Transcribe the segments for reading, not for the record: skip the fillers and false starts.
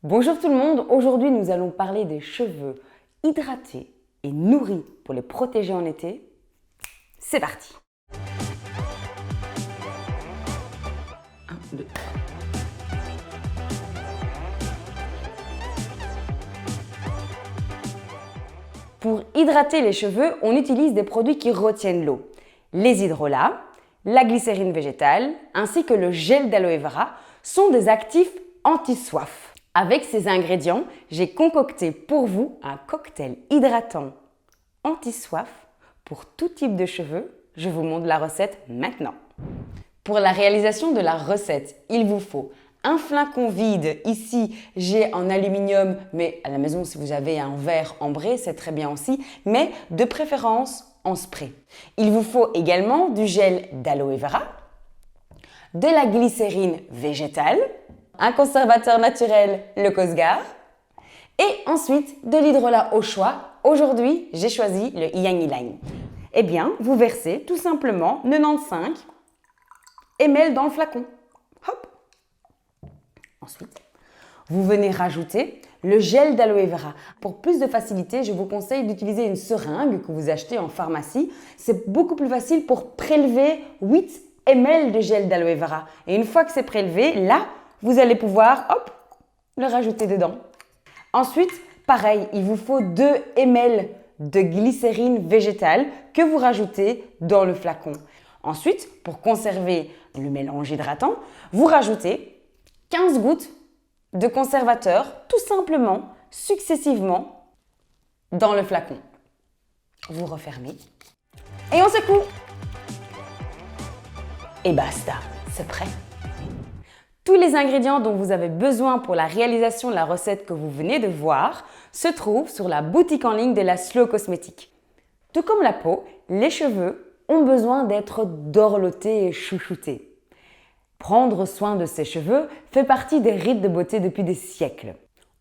Bonjour tout le monde, aujourd'hui nous allons parler des cheveux hydratés et nourris pour les protéger en été. C'est parti! 1, 2, 3. Pour hydrater les cheveux, on utilise des produits qui retiennent l'eau. Les hydrolats, la glycérine végétale ainsi que le gel d'aloe vera sont des actifs anti-soif. Avec ces ingrédients, j'ai concocté pour vous un cocktail hydratant anti-soif pour tout type de cheveux. Je vous montre la recette maintenant. Pour la réalisation de la recette, il vous faut un flacon vide. Ici, j'ai en aluminium, mais à la maison, si vous avez un verre ambré, c'est très bien aussi, mais de préférence en spray. Il vous faut également du gel d'aloe vera, de la glycérine végétale, un conservateur naturel, le Cosgar, et ensuite de l'hydrolat au choix. Aujourd'hui, j'ai choisi le Yang Ylang. Eh bien, vous versez tout simplement 95 ml dans le flacon. Hop. Ensuite, vous venez rajouter le gel d'aloe vera. Pour plus de facilité, je vous conseille d'utiliser une seringue que vous achetez en pharmacie. C'est beaucoup plus facile pour prélever 8 ml de gel d'aloe vera. Et une fois que c'est prélevé, là, vous allez pouvoir, hop, le rajouter dedans. Ensuite, pareil, il vous faut 2 ml de glycérine végétale que vous rajoutez dans le flacon. Ensuite, pour conserver le mélange hydratant, vous rajoutez 15 gouttes de conservateur, tout simplement, successivement, dans le flacon. Vous refermez et on secoue. Et basta, c'est prêt. Tous les ingrédients dont vous avez besoin pour la réalisation de la recette que vous venez de voir se trouvent sur la boutique en ligne de la Slow Cosmétique. Tout comme la peau, les cheveux ont besoin d'être dorlotés et chouchoutés. Prendre soin de ses cheveux fait partie des rites de beauté depuis des siècles.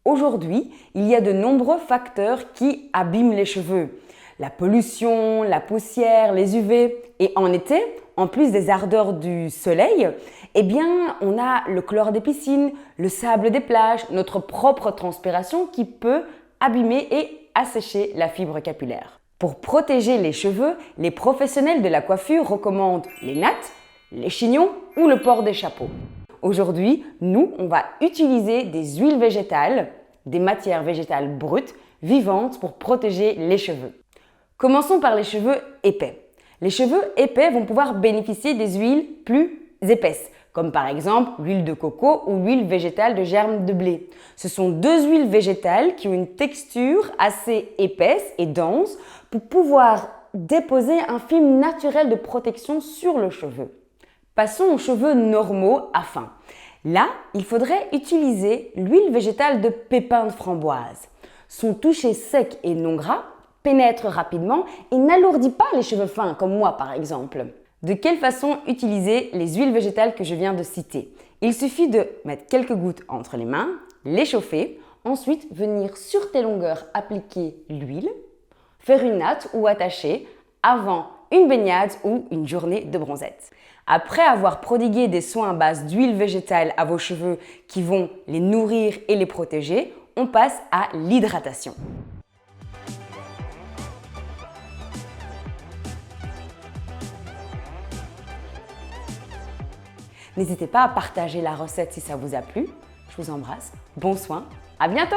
Aujourd'hui, il y a de nombreux facteurs qui abîment les cheveux. La pollution, la poussière, les UV. Et en été, en plus des ardeurs du soleil, eh bien, on a le chlore des piscines, le sable des plages, notre propre transpiration qui peut abîmer et assécher la fibre capillaire. Pour protéger les cheveux, les professionnels de la coiffure recommandent les nattes, les chignons ou le port des chapeaux. Aujourd'hui, nous, on va utiliser des huiles végétales, des matières végétales brutes, vivantes pour protéger les cheveux. Commençons par les cheveux épais. Les cheveux épais vont pouvoir bénéficier des huiles plus épaisses, comme par exemple l'huile de coco ou l'huile végétale de germe de blé. Ce sont deux huiles végétales qui ont une texture assez épaisse et dense pour pouvoir déposer un film naturel de protection sur le cheveu. Passons aux cheveux normaux à fin. Là, il faudrait utiliser l'huile végétale de pépins de framboise. Son toucher sec et non gras pénètre rapidement et n'alourdit pas les cheveux fins, comme moi par exemple. De quelle façon utiliser les huiles végétales que je viens de citer? Il suffit de mettre quelques gouttes entre les mains, les chauffer, ensuite venir sur tes longueurs appliquer l'huile, faire une natte ou attacher avant une baignade ou une journée de bronzette. Après avoir prodigué des soins à base d'huile végétale à vos cheveux qui vont les nourrir et les protéger, on passe à l'hydratation. N'hésitez pas à partager la recette si ça vous a plu. Je vous embrasse. Bon soin. À bientôt!